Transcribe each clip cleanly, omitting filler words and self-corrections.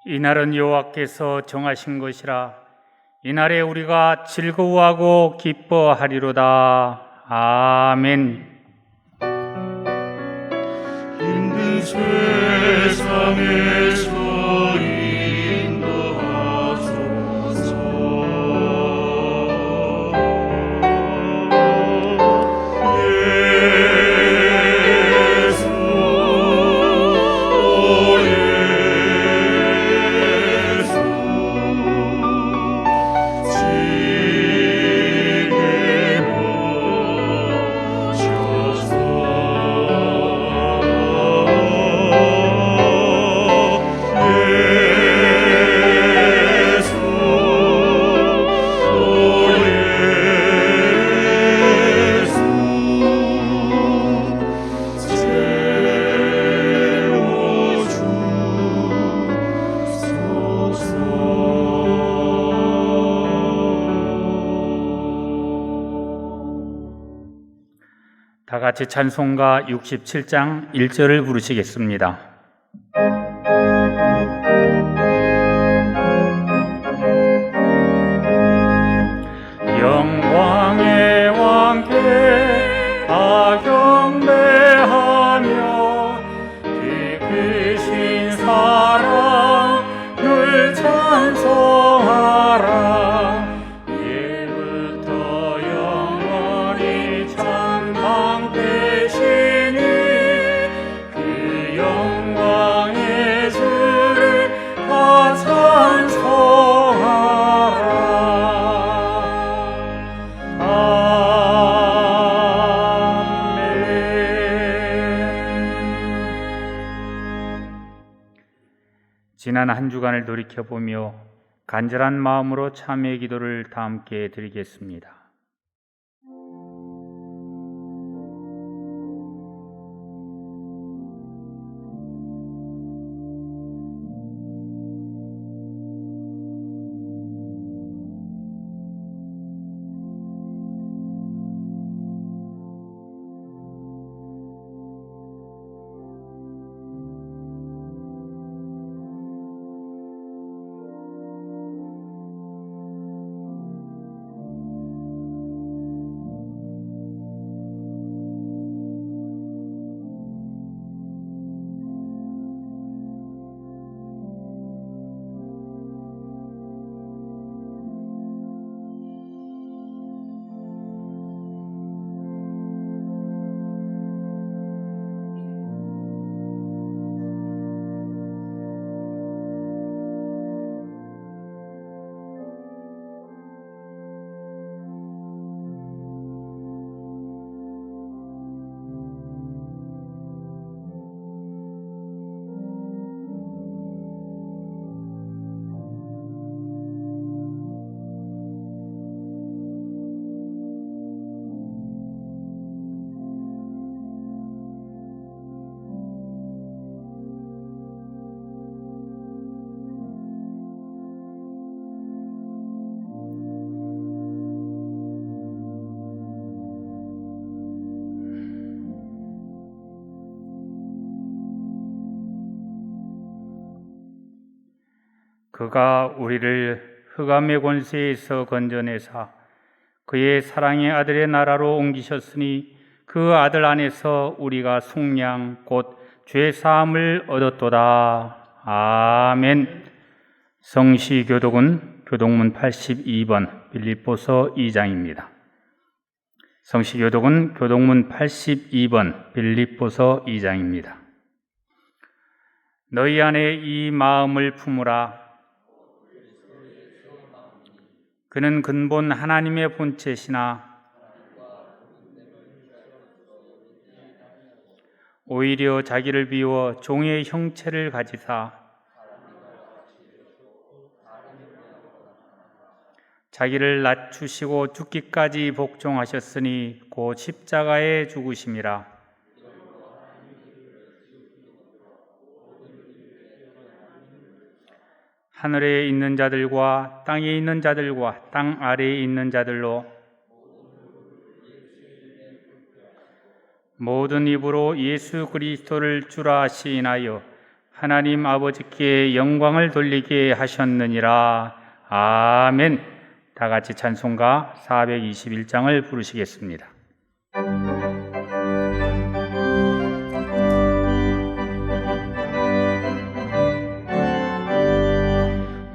이날은 여호와께서 정하신 것이라. 이날에 우리가 즐거워하고 기뻐하리로다. 아멘. 힘든 세상에서 인도하소서. 예수, 오 예수, 지게 모셔서 다 같이 찬송가 67장 1절을 부르시겠습니다. 영광의 왕께 다 경배하며 그 크신 사랑을 찬송하라. 예부터 영원히 참 되시니 그 영광의 주를 다 찬송하라. 아멘. 지난 한 주간을 돌이켜보며 간절한 마음으로 참회의 기도를 다 함께 드리겠습니다. 그가 우리를 흑암의 권세에서 건져내사 그의 사랑의 아들의 나라로 옮기셨으니 그 아들 안에서 우리가 속량 곧 죄사함을 얻었도다. 아멘. 성시교독은 교독문 82번 빌립보서 2장입니다. 성시교독은 교독문 82번 빌립보서 2장입니다. 너희 안에 이 마음을 품으라. 그는 근본 하나님의 본체시나 오히려 자기를 비워 종의 형체를 가지사 자기를 낮추시고 죽기까지 복종하셨으니 곧 십자가에 죽으심이라. 하늘에 있는 자들과 땅에 있는 자들과 땅 아래에 있는 자들로 모든 입으로 예수 그리스도를 주라 시인하여 하나님 아버지께 영광을 돌리게 하셨느니라. 아멘. 다 같이 찬송가 421장을 부르시겠습니다.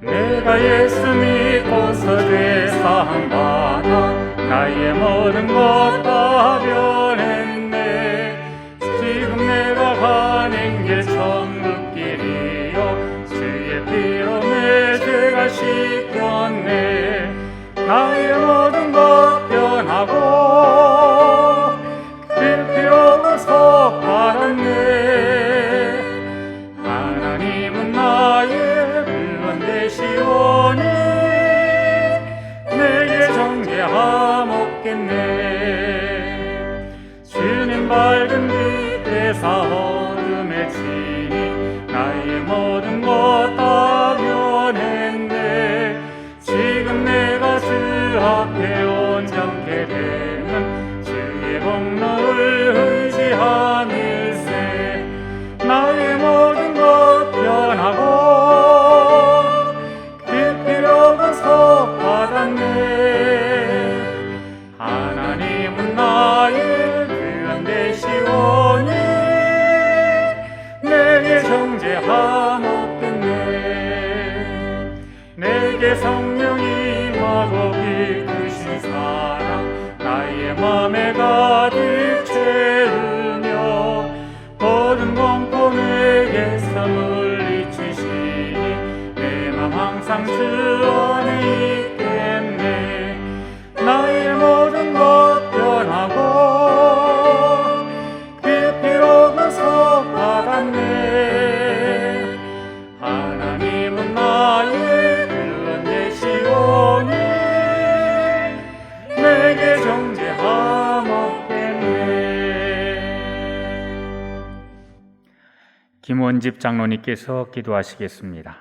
내가 예수 믿고서 죄사함받아 나의 모든 것 다 변했네. 지금 내가 가는 길 천국길이요 주의 피로 내 죄가 씻겼네. 나의 모든 것 변하고 그 피로 구속받았네. 하나님은 나의 불론 되시오니 내게 정죄함없겠네. 주님 밝은 빛에서 어둠에 치니 나의 모든 것 다 변했네. 지금 내가 주 앞에 온전케 되면 주의 공로를 의지함일세. 나의 모든 것 변하고 그 피로 구속받았네. 하나님은 나의 구원 되시오니 내게 정죄함없겠네. 내게 성령이 임하고 이끄신 사랑 나의 맘에 가득 채우며 모든 공포 내게서 물리치시니 내 맘 항상 주 안에 있겠네. 나의 모든 것 변하고 그 피로 구속받았네. 하나님은 나의 구원 되시오니 내게 정죄함없겠네. 김원집 장로님께서 기도하시겠습니다.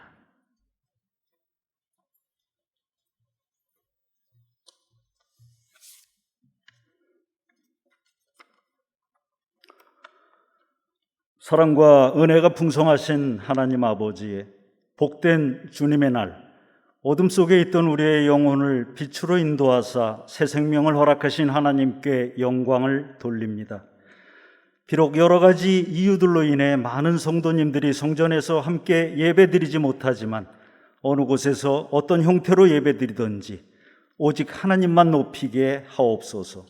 사랑과 은혜가 풍성하신 하나님 아버지의 복된 주님의 날, 어둠 속에 있던 우리의 영혼을 빛으로 인도하사 새 생명을 허락하신 하나님께 영광을 돌립니다. 비록 여러 가지 이유들로 인해 많은 성도님들이 성전에서 함께 예배드리지 못하지만 어느 곳에서 어떤 형태로 예배드리든지 오직 하나님만 높이게 하옵소서.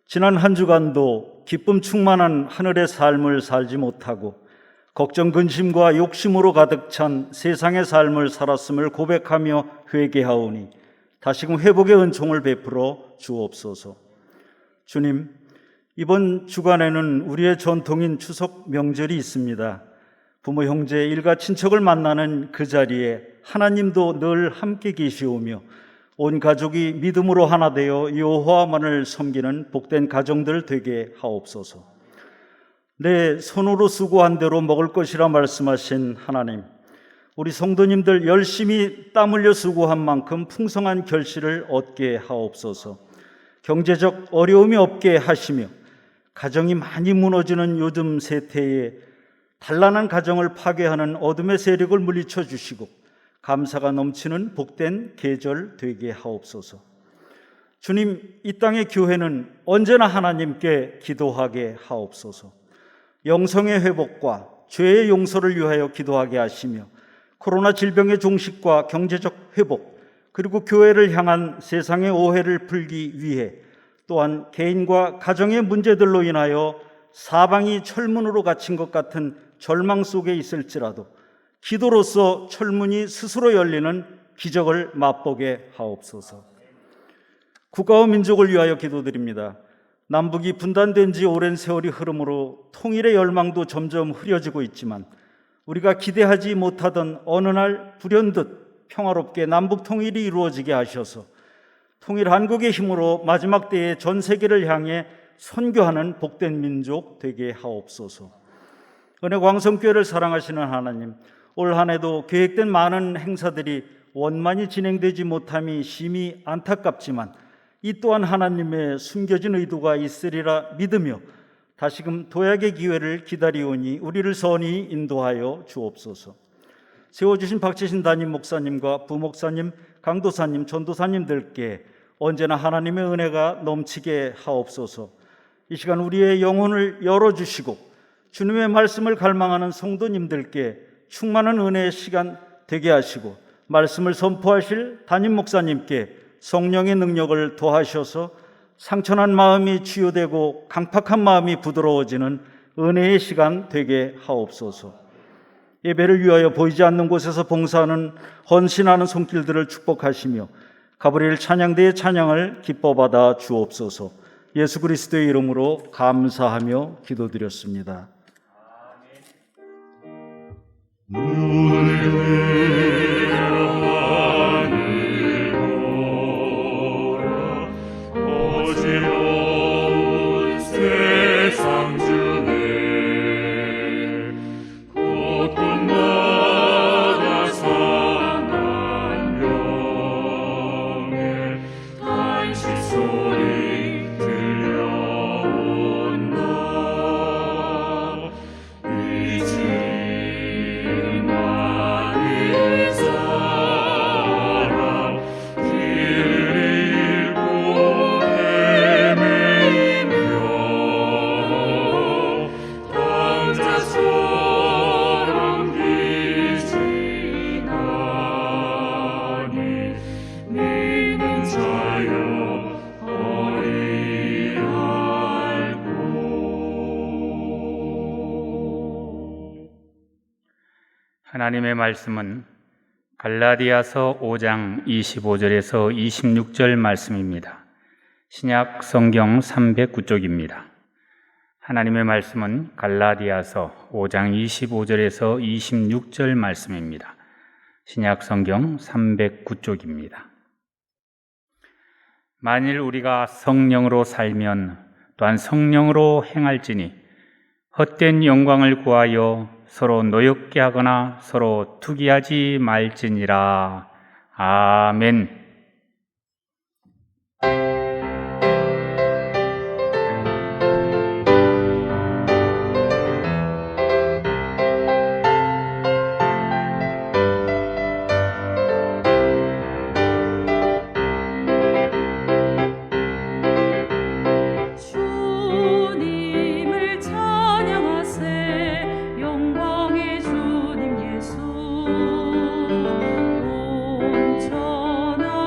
지난 한 주간도 기쁨 충만한 하늘의 삶을 살지 못하고 걱정, 근심과 욕심으로 가득 찬 세상의 삶을 살았음을 고백하며 회개하오니 다시금 회복의 은총을 베풀어 주옵소서. 주님, 이번 주간에는 우리의 전통인 추석 명절이 있습니다. 부모, 형제, 일가, 친척을 만나는 그 자리에 하나님도 늘 함께 계시오며 온 가족이 믿음으로 하나 되어 여호와만을 섬기는 복된 가정들 되게 하옵소서. 내 손으로 수고한 대로 먹을 것이라 말씀하신 하나님, 우리 성도님들 열심히 땀 흘려 수고한 만큼 풍성한 결실을 얻게 하옵소서. 경제적 어려움이 없게 하시며 가정이 많이 무너지는 요즘 세태에 단란한 가정을 파괴하는 어둠의 세력을 물리쳐 주시고 감사가 넘치는 복된 계절 되게 하옵소서. 주님, 이 땅의 교회는 언제나 하나님께 기도하게 하옵소서. 영성의 회복과 죄의 용서를 위하여 기도하게 하시며 코로나 질병의 종식과 경제적 회복, 그리고 교회를 향한 세상의 오해를 풀기 위해 또한 개인과 가정의 문제들로 인하여 사방이 철문으로 갇힌 것 같은 절망 속에 있을지라도 기도로서 철문이 스스로 열리는 기적을 맛보게 하옵소서. 국가와 민족을 위하여 기도드립니다. 남북이 분단된 지 오랜 세월이 흐름으로 통일의 열망도 점점 흐려지고 있지만 우리가 기대하지 못하던 어느 날 불현듯 평화롭게 남북 통일이 이루어지게 하셔서 통일 한국의 힘으로 마지막 때에 전 세계를 향해 선교하는 복된 민족 되게 하옵소서. 은혜광성교회를 사랑하시는 하나님, 올 한 해도 계획된 많은 행사들이 원만히 진행되지 못함이 심히 안타깝지만 이 또한 하나님의 숨겨진 의도가 있으리라 믿으며 다시금 도약의 기회를 기다리오니 우리를 선히 인도하여 주옵소서. 세워주신 박재신 담임 목사님과 부목사님, 강도사님, 전도사님들께 언제나 하나님의 은혜가 넘치게 하옵소서. 이 시간 우리의 영혼을 열어주시고 주님의 말씀을 갈망하는 성도님들께 충만한 은혜의 시간 되게 하시고, 말씀을 선포하실 담임 목사님께 성령의 능력을 더하셔서 상처난 마음이 치유되고 강팍한 마음이 부드러워지는 은혜의 시간 되게 하옵소서. 예배를 위하여 보이지 않는 곳에서 봉사하는 헌신하는 손길들을 축복하시며 가브리엘 찬양대의 찬양을 기뻐받아 주옵소서. 예수 그리스도의 이름으로 감사하며 기도드렸습니다. 어지러운 세상 중에 곳곳마다 상한 명의 탄식 소리 들려온다. 이치리 많은 사람 길을 잃고 헤매이며 당자처럼 기진하니 믿는 자여 어리알고. 하나님의 말씀은 갈라디아서 5장 25절에서 26절 말씀입니다. 신약 성경 309쪽입니다. 하나님의 말씀은 갈라디아서 5장 25절에서 26절 말씀입니다. 신약 성경 309쪽입니다. 만일 우리가 성령으로 살면 또한 성령으로 행할지니 헛된 영광을 구하여 서로 노엽게 하거나 서로 투기하지 말지니라. 아멘. 주님을 찬양하세. 영광의 주님 예수. 온천하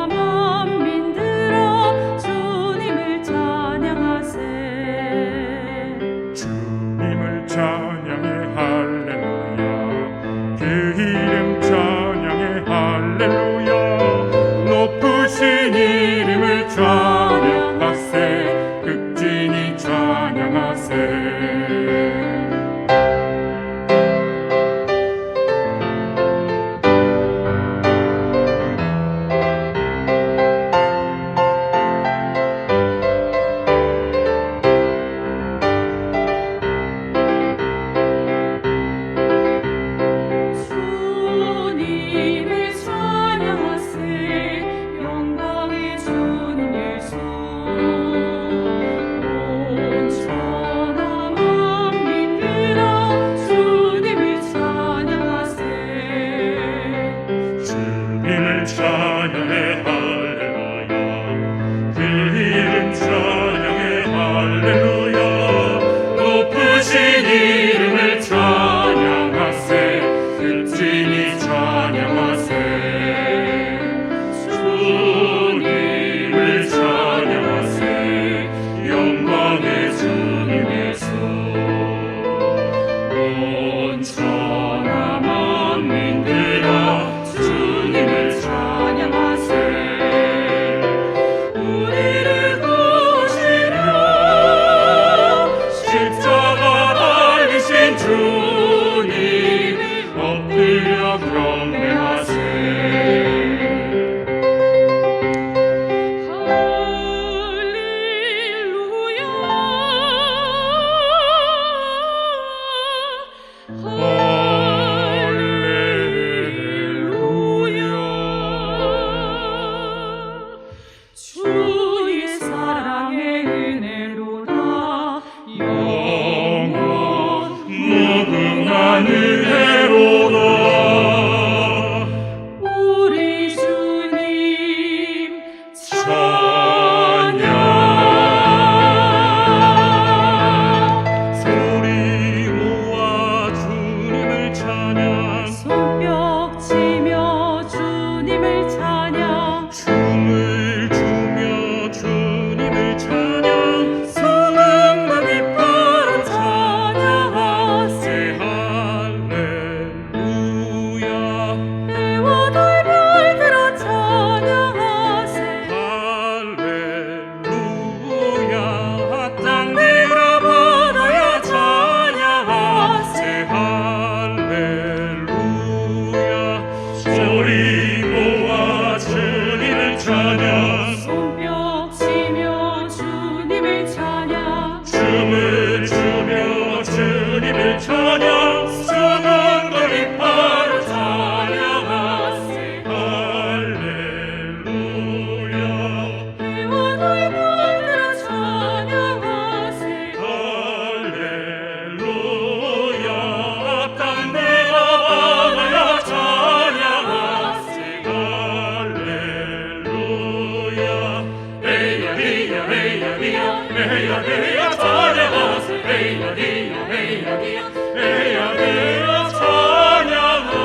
에야 되어 찬양하세.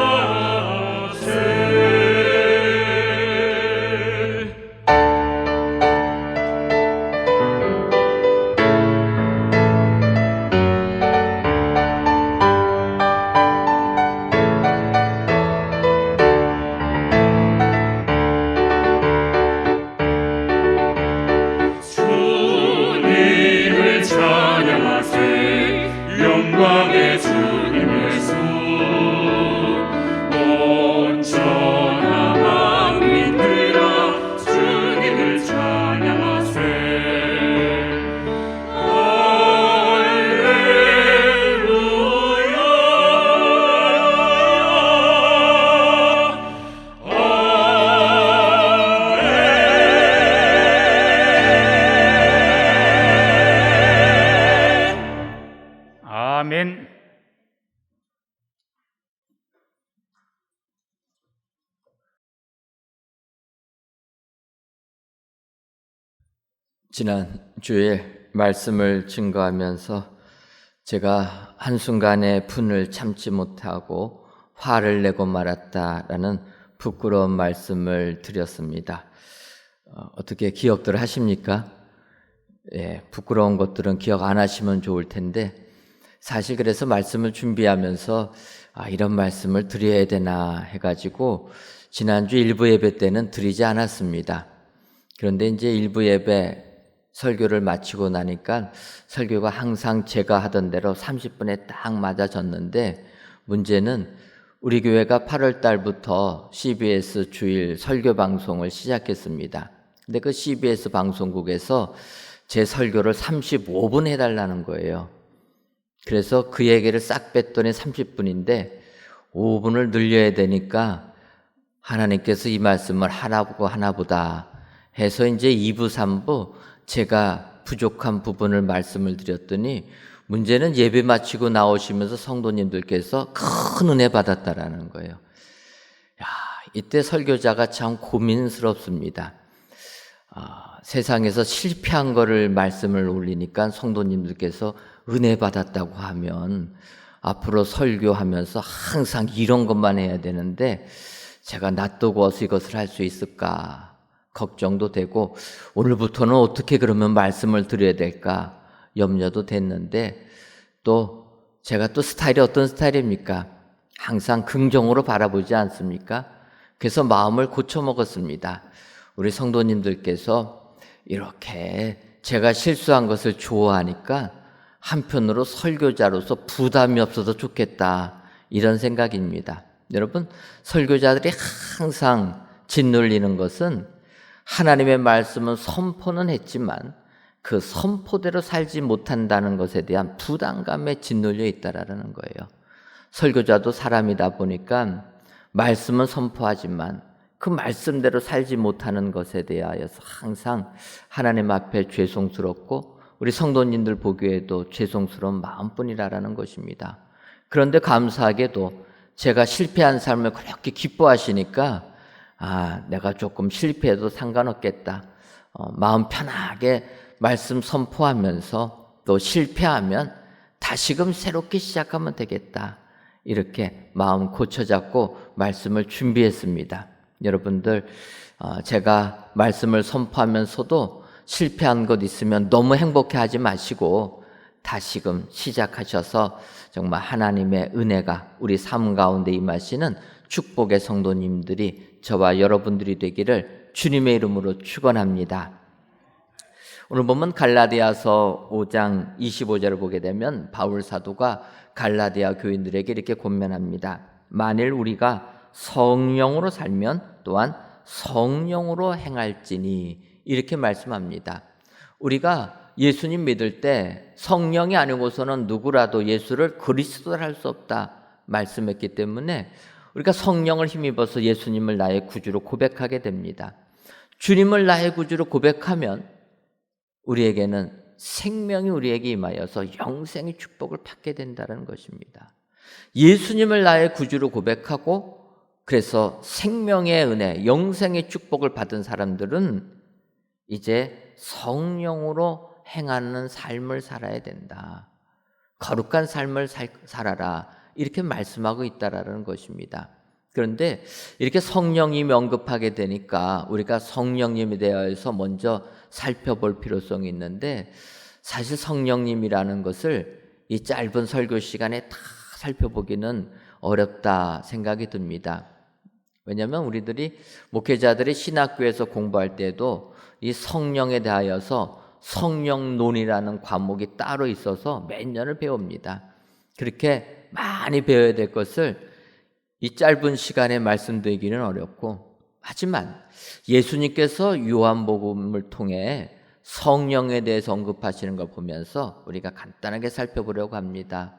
주님을 찬양하세. 영광의 주님 예수. 온전한 만민들아 주님을 찬양하세. 아멘. 지난 주일 말씀을 증거하면서 제가 한순간에 분을 참지 못하고 화를 내고 말았다라는 부끄러운 말씀을 드렸습니다. 어떻게 기억들 하십니까? 부끄러운 것들은 기억 안 하시면 좋을 텐데, 사실 그래서 말씀을 준비하면서 이런 말씀을 드려야 되나 해가지고 지난주 일부 예배 때는 드리지 않았습니다. 그런데 이제 일부 예배 설교를 마치고 나니까 설교가 항상 제가 하던 대로 30분에 딱 맞아졌는데, 문제는 우리 교회가 8월 달부터 CBS 주일 설교 방송을 시작했습니다. 근데 그 CBS 방송국에서 제 설교를 35분 해달라는 거예요. 그래서 그 얘기를 싹 뺐더니 30분인데 5분을 늘려야 되니까 하나님께서 이 말씀을 하나보다 해서 이제 2부, 3부 제가 부족한 부분을 말씀을 드렸더니, 문제는 예배 마치고 나오시면서 성도님들께서 큰 은혜 받았다라는 거예요. 이때 설교자가 참 고민스럽습니다. 세상에서 실패한 거를 말씀을 올리니까 성도님들께서 은혜 받았다고 하면 앞으로 설교하면서 항상 이런 것만 해야 되는데 제가 놔두고 어서 이것을 할 수 있을까 걱정도 되고, 오늘부터는 어떻게 그러면 말씀을 드려야 될까 염려도 됐는데, 또 제가 또 스타일이 어떤 스타일입니까? 항상 긍정으로 바라보지 않습니까? 그래서 마음을 고쳐먹었습니다. 우리 성도님들께서 이렇게 제가 실수한 것을 좋아하니까 한편으로 설교자로서 부담이 없어서 좋겠다, 이런 생각입니다. 여러분, 설교자들이 항상 짓눌리는 것은 하나님의 말씀은 선포는 했지만 그 선포대로 살지 못한다는 것에 대한 부담감에 짓눌려 있다라는 거예요. 설교자도 사람이다 보니까 말씀은 선포하지만 그 말씀대로 살지 못하는 것에 대하여서 항상 하나님 앞에 죄송스럽고 우리 성도님들 보기에도 죄송스러운 마음뿐이라는 것입니다. 그런데 감사하게도 제가 실패한 삶을 그렇게 기뻐하시니까 내가 조금 실패해도 상관없겠다, 마음 편하게 말씀 선포하면서 또 실패하면 다시금 새롭게 시작하면 되겠다, 이렇게 마음 고쳐잡고 말씀을 준비했습니다. 여러분들, 제가 말씀을 선포하면서도 실패한 것 있으면 너무 행복해하지 마시고 다시금 시작하셔서 정말 하나님의 은혜가 우리 삶 가운데 임하시는 축복의 성도님들이 저와 여러분들이 되기를 주님의 이름으로 축원합니다. 오늘 보면 갈라디아서 5장 25절을 보게 되면 바울 사도가 갈라디아 교인들에게 이렇게 권면합니다. 만일 우리가 성령으로 살면 또한 성령으로 행할지니, 이렇게 말씀합니다. 우리가 예수님 믿을 때 성령이 아니고서는 누구라도 예수를 그리스도라 할 수 없다 말씀했기 때문에 우리가 성령을 힘입어서 예수님을 나의 구주로 고백하게 됩니다. 주님을 나의 구주로 고백하면 우리에게는 생명이 우리에게 임하여서 영생의 축복을 받게 된다는 것입니다. 예수님을 나의 구주로 고백하고 그래서 생명의 은혜, 영생의 축복을 받은 사람들은 이제 성령으로 행하는 삶을 살아야 된다. 거룩한 삶을 살아라 이렇게 말씀하고 있다라는 것입니다. 그런데 이렇게 성령님이 언급하게 되니까 우리가 성령님에 대해서 먼저 살펴볼 필요성이 있는데, 사실 성령님이라는 것을 이 짧은 설교 시간에 다 살펴보기는 어렵다 생각이 듭니다. 왜냐하면 우리들이 목회자들이 신학교에서 공부할 때도 이 성령에 대하여서 성령론이라는 과목이 따로 있어서 몇 년을 배웁니다. 그렇게 많이 배워야 될 것을 이 짧은 시간에 말씀드리기는 어렵고, 하지만 예수님께서 요한복음을 통해 성령에 대해서 언급하시는 걸 보면서 우리가 간단하게 살펴보려고 합니다.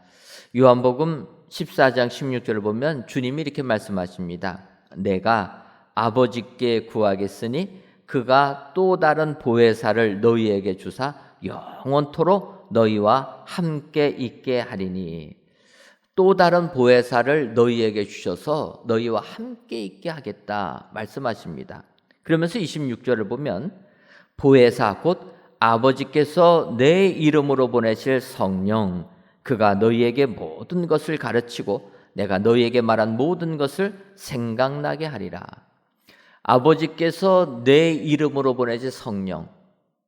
요한복음 14장 16절을 보면 주님이 이렇게 말씀하십니다. 내가 아버지께 구하겠으니 그가 또 다른 보혜사를 너희에게 주사 영원토록 너희와 함께 있게 하리니. 또 다른 보혜사를 너희에게 주셔서 너희와 함께 있게 하겠다 말씀하십니다. 그러면서 26절을 보면 보혜사 곧 아버지께서 내 이름으로 보내실 성령, 그가 너희에게 모든 것을 가르치고 내가 너희에게 말한 모든 것을 생각나게 하리라. 아버지께서 내 이름으로 보내실 성령,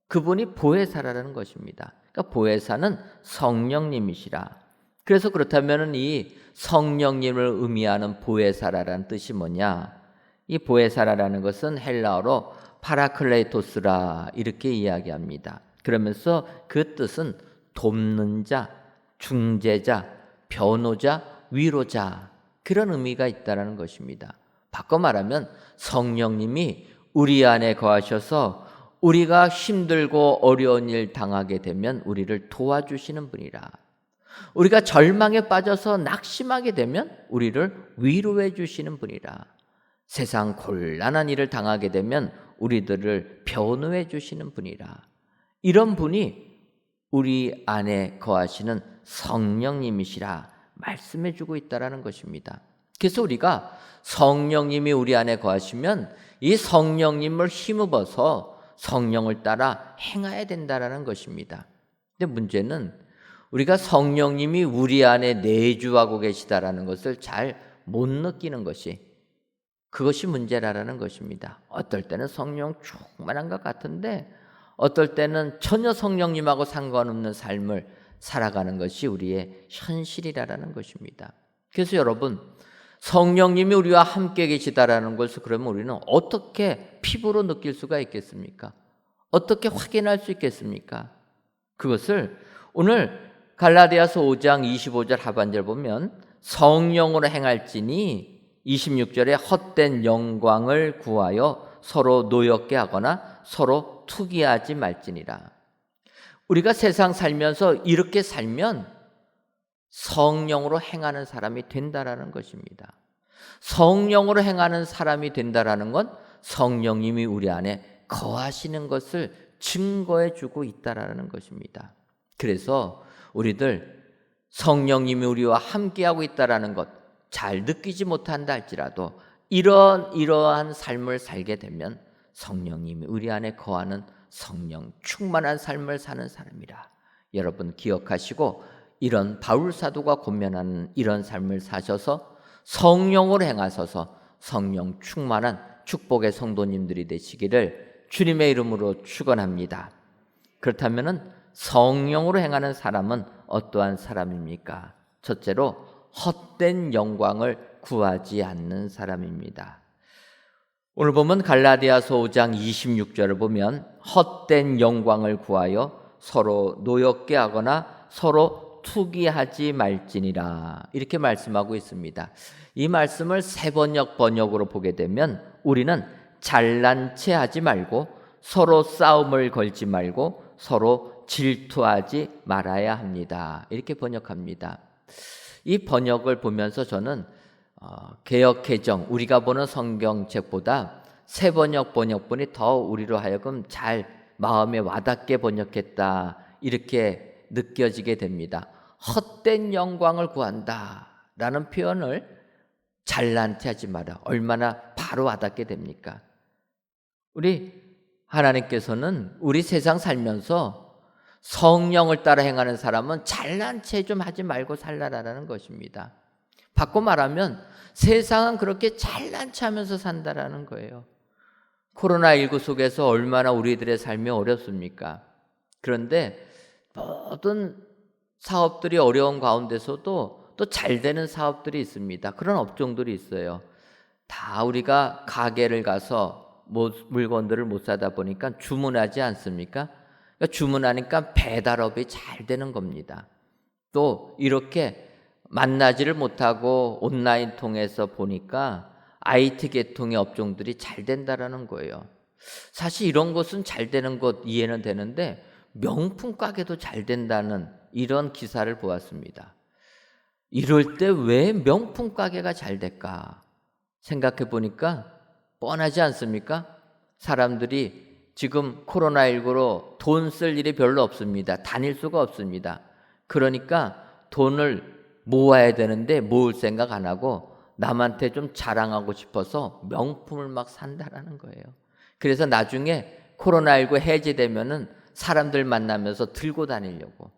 그분이 보혜사라는 것입니다. 그러니까 보혜사는 성령님이시라. 그래서 그렇다면 이 성령님을 의미하는 보혜사라는 뜻이 뭐냐? 이 보혜사라는 것은 헬라어로 파라클레토스라 이렇게 이야기합니다. 그러면서 그 뜻은 돕는 자, 중재자, 변호자, 위로자, 그런 의미가 있다는 것입니다. 바꿔 말하면 성령님이 우리 안에 거하셔서 우리가 힘들고 어려운 일 당하게 되면 우리를 도와주시는 분이라. 우리가 절망에 빠져서 낙심하게 되면 우리를 위로해 주시는 분이라. 세상 곤란한 일을 당하게 되면 우리들을 변호해 주시는 분이라. 이런 분이 우리 안에 거하시는 성령님이시라 말씀해 주고 있다는 것입니다. 그래서 우리가 성령님이 우리 안에 거하시면 이 성령님을 힘입어서 성령을 따라 행해야 된다는 것입니다. 근데 문제는 우리가 성령님이 우리 안에 내주하고 계시다라는 것을 잘 못 느끼는 것이, 그것이 문제라는 것입니다. 어떨 때는 성령 충만한 것 같은데 어떨 때는 전혀 성령님하고 상관없는 삶을 살아가는 것이 우리의 현실이라는 것입니다. 그래서 여러분, 성령님이 우리와 함께 계시다라는 것을 그러면 우리는 어떻게 피부로 느낄 수가 있겠습니까? 어떻게 확인할 수 있겠습니까? 그것을 오늘 갈라디아서 5장 25절 하반절 보면 성령으로 행할지니 26절에 헛된 영광을 구하여 서로 노엽게 하거나 서로 투기하지 말지니라. 우리가 세상 살면서 이렇게 살면 성령으로 행하는 사람이 된다라는 것입니다. 성령으로 행하는 사람이 된다라는 건 성령님이 우리 안에 거하시는 것을 증거해 주고 있다라는 것입니다. 그래서 우리들 성령님이 우리와 함께하고 있다라는 것 잘 느끼지 못한다 할지라도 이러한 삶을 살게 되면 성령님이 우리 안에 거하는 성령 충만한 삶을 사는 사람이라. 여러분 기억하시고 이런 바울 사도가 권면하는 이런 삶을 사셔서 성령으로 행하셔서 성령 충만한 축복의 성도님들이 되시기를 주님의 이름으로 축원합니다. 그렇다면 성령으로 행하는 사람은 어떠한 사람입니까? 첫째로 헛된 영광을 구하지 않는 사람입니다. 오늘 보면 갈라디아서 5장 26절을 보면 헛된 영광을 구하여 서로 노엽게 하거나 서로 투기하지 말지니라 이렇게 말씀하고 있습니다. 이 말씀을 번역으로 보게 되면 우리는 잘난 체 하지 말고 서로 싸움을 걸지 말고 서로 질투하지 말아야 합니다. 이렇게 번역합니다. 이 번역을 보면서 저는 개역 개정 우리가 보는 성경책보다 번역본이 더 우리로 하여금 잘 마음에 와닿게 번역했다 이렇게 느껴지게 됩니다. 헛된 영광을 구한다라는 표현을 잘난 체 하지 마라. 얼마나 바로 와닿게 됩니까? 우리 하나님께서는 우리 세상 살면서 성령을 따라 행하는 사람은 잘난 체 좀 하지 말고 살라라는 것입니다. 바꿔 말하면 세상은 그렇게 잘난 체 하면서 산다라는 거예요. 코로나19 속에서 얼마나 우리들의 삶이 어렵습니까? 그런데 모든 사업들이 어려운 가운데서도 또 잘 되는 사업들이 있습니다. 그런 업종들이 있어요. 다 우리가 가게를 가서 물건들을 못 사다 보니까 주문하지 않습니까? 그러니까 주문하니까 배달업이 잘 되는 겁니다. 또 이렇게 만나지를 못하고 온라인 통해서 보니까 IT 계통의 업종들이 잘 된다라는 거예요. 사실 이런 것은 잘 되는 것 이해는 되는데 명품 가게도 잘 된다는 이런 기사를 보았습니다. 이럴 때 왜 명품 가게가 잘 될까 생각해 보니까 뻔하지 않습니까? 사람들이 지금 코로나19로 돈 쓸 일이 별로 없습니다. 다닐 수가 없습니다. 그러니까 돈을 모아야 되는데 모을 생각 안 하고 남한테 좀 자랑하고 싶어서 명품을 막 산다라는 거예요. 그래서 나중에 코로나19 해제되면은 사람들 만나면서 들고 다니려고.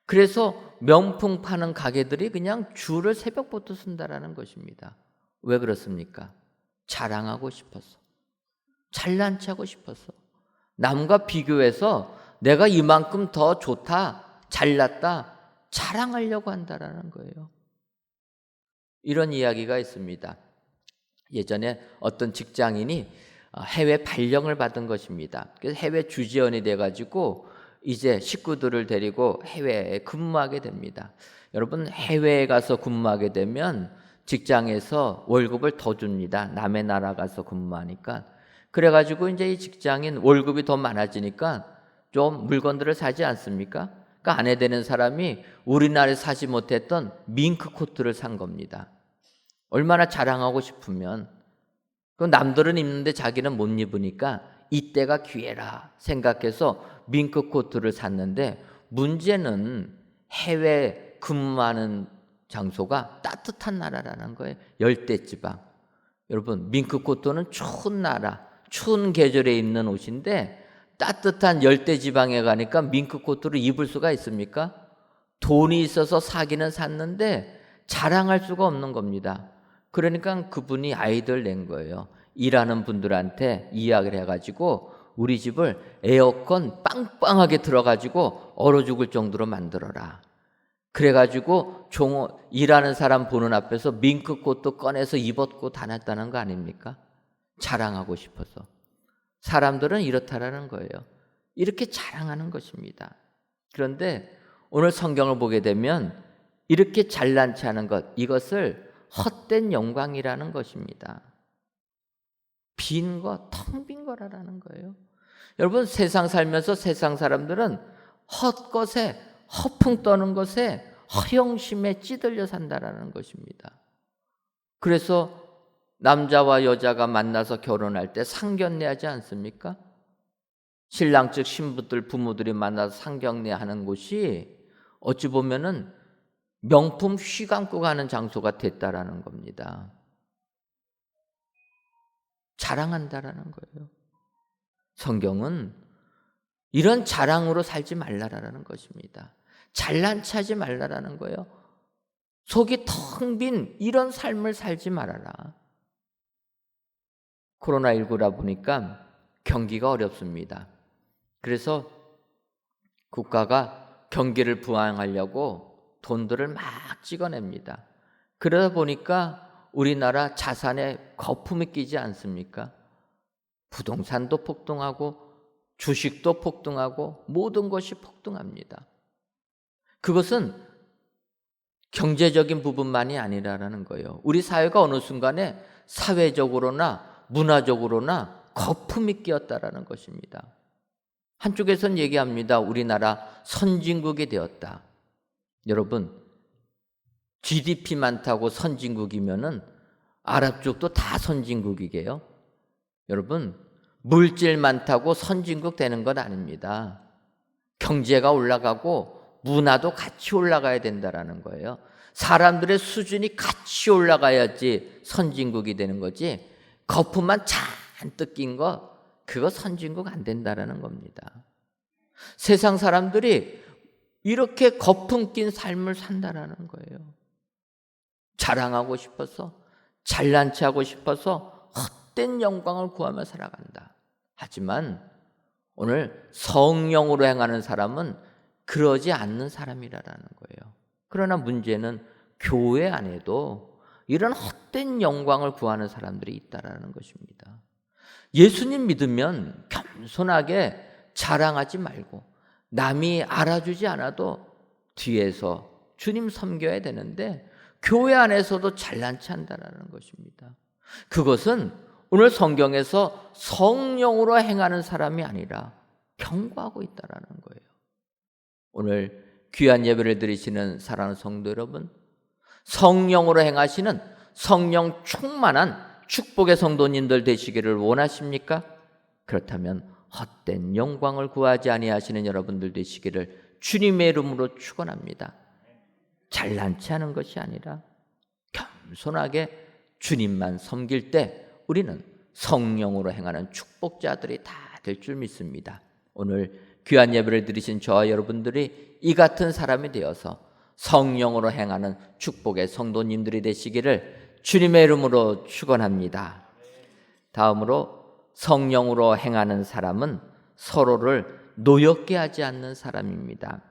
그래서 명품 파는 가게들이 그냥 줄을 새벽부터 쓴다라는 것입니다. 왜 그렇습니까? 자랑하고 싶어서. 잘난 체하고 싶어서. 남과 비교해서 내가 이만큼 더 좋다, 잘났다, 자랑하려고 한다라는 거예요. 이런 이야기가 있습니다. 예전에 어떤 직장인이 해외 발령을 받은 것입니다. 그래서 해외 주재원이 돼가지고 이제 식구들을 데리고 해외에 근무하게 됩니다. 여러분, 해외에 가서 근무하게 되면 직장에서 월급을 더 줍니다. 남의 나라 가서 근무하니까. 그래가지고 이제 이 직장인 월급이 더 많아지니까 좀 물건들을 사지 않습니까? 그러니까 아내 되는 사람이 우리나라에 사지 못했던 밍크 코트를 산 겁니다. 얼마나 자랑하고 싶으면. 그 남들은 입는데 자기는 못 입으니까 이때가 기회라 생각해서 밍크 코트를 샀는데, 문제는 해외 근무하는 장소가 따뜻한 나라라는 거예요. 열대지방. 여러분, 밍크 코트는 추운 나라, 추운 계절에 입는 옷인데 따뜻한 열대지방에 가니까 밍크 코트를 입을 수가 있습니까? 돈이 있어서 사기는 샀는데 자랑할 수가 없는 겁니다. 그러니까 그분이 아이디어를 낸 거예요. 일하는 분들한테 이야기를 해가지고 우리 집을 에어컨 빵빵하게 틀어가지고 얼어 죽을 정도로 만들어라. 그래가지고 일하는 사람 보는 앞에서 밍크코트 꺼내서 입었고 다녔다는 거 아닙니까? 자랑하고 싶어서. 사람들은 이렇다라는 거예요. 이렇게 자랑하는 것입니다. 그런데 오늘 성경을 보게 되면 이렇게 잘난 체 하는 것, 이것을 헛된 영광이라는 것입니다. 빈 거, 텅 빈 거라는 거예요. 여러분, 세상 살면서 세상 사람들은 헛것에, 허풍 떠는 것에, 허영심에 찌들려 산다라는 것입니다. 그래서 남자와 여자가 만나서 결혼할 때 상견례 하지 않습니까? 신랑 측 신부들, 부모들이 만나서 상견례 하는 곳이 어찌 보면은 명품 휘감고 가는 장소가 됐다라는 겁니다. 자랑한다라는 거예요. 성경은 이런 자랑으로 살지 말라라는 것입니다. 잘난 체 하지 말라라는 거예요. 속이 텅 빈 이런 삶을 살지 말아라. 코로나19라 보니까 경기가 어렵습니다. 그래서 국가가 경기를 부양하려고 돈들을 막 찍어냅니다. 그러다 보니까 우리나라 자산에 거품이 끼지 않습니까? 부동산도 폭등하고 주식도 폭등하고 모든 것이 폭등합니다. 그것은 경제적인 부분만이 아니라는 거예요. 우리 사회가 어느 순간에 사회적으로나 문화적으로나 거품이 끼었다라는 것입니다. 한쪽에서는 얘기합니다. 우리나라 선진국이 되었다. 여러분, GDP 많다고 선진국이면은 아랍 쪽도 다 선진국이게요. 여러분, 물질 많다고 선진국 되는 건 아닙니다. 경제가 올라가고 문화도 같이 올라가야 된다라는 거예요. 사람들의 수준이 같이 올라가야지 선진국이 되는 거지, 거품만 잔뜩 낀 거, 그거 선진국 안 된다라는 겁니다. 세상 사람들이 이렇게 거품 낀 삶을 산다라는 거예요. 자랑하고 싶어서, 잘난 체 하고 싶어서 헛된 영광을 구하며 살아간다. 하지만 오늘 성령으로 행하는 사람은 그러지 않는 사람이라는 거예요. 그러나 문제는 교회 안에도 이런 헛된 영광을 구하는 사람들이 있다라는 것입니다. 예수님 믿으면 겸손하게 자랑하지 말고 남이 알아주지 않아도 뒤에서 주님 섬겨야 되는데 교회 안에서도 잘난 체 한다라는 것입니다. 그것은 오늘 성경에서 성령으로 행하는 사람이 아니라 경고하고 있다라는 거예요. 오늘 귀한 예배를 드리시는 사랑하는 성도 여러분, 성령으로 행하시는 성령 충만한 축복의 성도님들 되시기를 원하십니까? 그렇다면 헛된 영광을 구하지 아니하시는 여러분들 되시기를 주님의 이름으로 축원합니다. 잘난 체 하는 것이 아니라 겸손하게 주님만 섬길 때 우리는 성령으로 행하는 축복자들이 다 될 줄 믿습니다. 오늘 귀한 예배를 드리신 저와 여러분들이 이 같은 사람이 되어서 성령으로 행하는 축복의 성도님들이 되시기를 주님의 이름으로 축원합니다. 다음으로 성령으로 행하는 사람은 서로를 노엽게 하지 않는 사람입니다.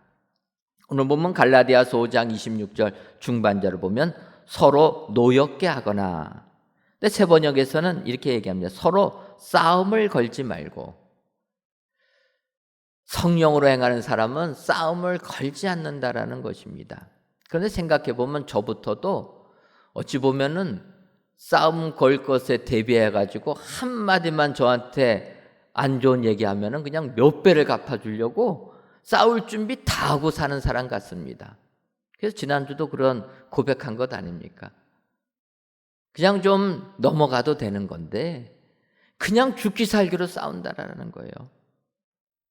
오늘 보면 갈라디아서 5장 26절 중반절을 보면 서로 노엽게 하거나, 근데 새 번역에서는 이렇게 얘기합니다. 서로 싸움을 걸지 말고. 성령으로 행하는 사람은 싸움을 걸지 않는다라는 것입니다. 그런데 생각해 보면 저부터도 어찌 보면은 싸움 걸 것에 대비해 가지고 한마디만 저한테 안 좋은 얘기하면은 그냥 몇 배를 갚아주려고 싸울 준비 다 하고 사는 사람 같습니다. 그래서 지난주도 그런 고백한 것 아닙니까? 그냥 좀 넘어가도 되는 건데 그냥 죽기 살기로 싸운다라는 거예요.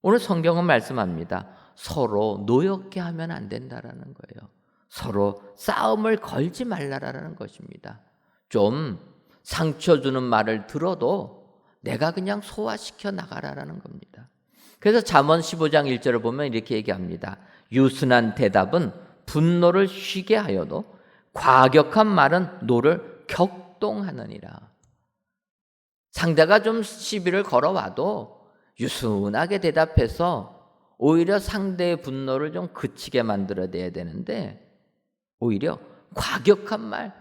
오늘 성경은 말씀합니다. 서로 노엽게 하면 안 된다라는 거예요. 서로 싸움을 걸지 말라라는 것입니다. 좀 상처 주는 말을 들어도 내가 그냥 소화시켜 나가라라는 겁니다. 그래서 잠언 15장 1절을 보면 이렇게 얘기합니다. 유순한 대답은 분노를 쉬게 하여도 과격한 말은 노를 격동하느니라. 상대가 좀 시비를 걸어와도 유순하게 대답해서 오히려 상대의 분노를 좀 그치게 만들어내야 되는데 오히려 과격한 말,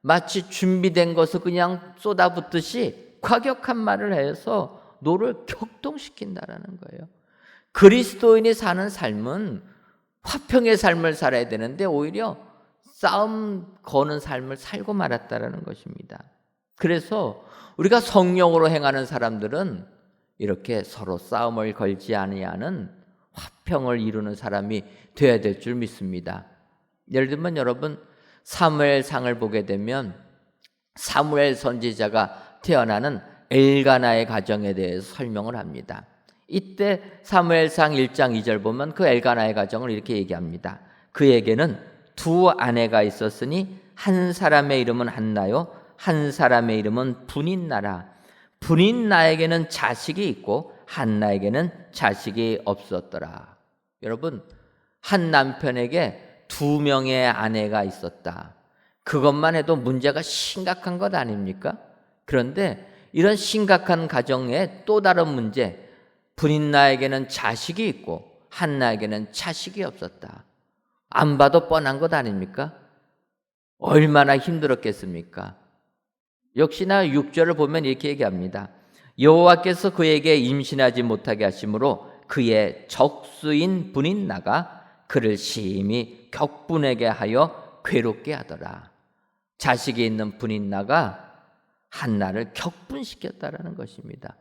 마치 준비된 것을 그냥 쏟아붓듯이 과격한 말을 해서 노를 격동시킨다라는 거예요. 그리스도인이 사는 삶은 화평의 삶을 살아야 되는데 오히려 싸움 거는 삶을 살고 말았다라는 것입니다. 그래서 우리가 성령으로 행하는 사람들은 이렇게 서로 싸움을 걸지 아니하는 화평을 이루는 사람이 되어야 될 줄 믿습니다. 예를 들면 여러분 사무엘상을 보게 되면 사무엘 선지자가 태어나는 엘가나의 가정에 대해서 설명을 합니다. 이때 사무엘상 1장 2절 보면 그 엘가나의 가정을 이렇게 얘기합니다. 그에게는 두 아내가 있었으니 한 사람의 이름은 한나요 한 사람의 이름은 분인나라. 분인나에게는 자식이 있고 한나에게는 자식이 없었더라. 여러분, 한 남편에게 두 명의 아내가 있었다. 그것만 해도 문제가 심각한 것 아닙니까? 그런데 이런 심각한 가정에 또 다른 문제, 분인나에게는 자식이 있고 한나에게는 자식이 없었다. 안 봐도 뻔한 것 아닙니까? 얼마나 힘들었겠습니까? 역시나 6절을 보면 이렇게 얘기합니다. 여호와께서 그에게 임신하지 못하게 하심으로 그의 적수인 분인나가 그를 심히 격분하게 하여 괴롭게 하더라. 자식이 있는 분인나가 한나를 격분시켰다라는 것입니다.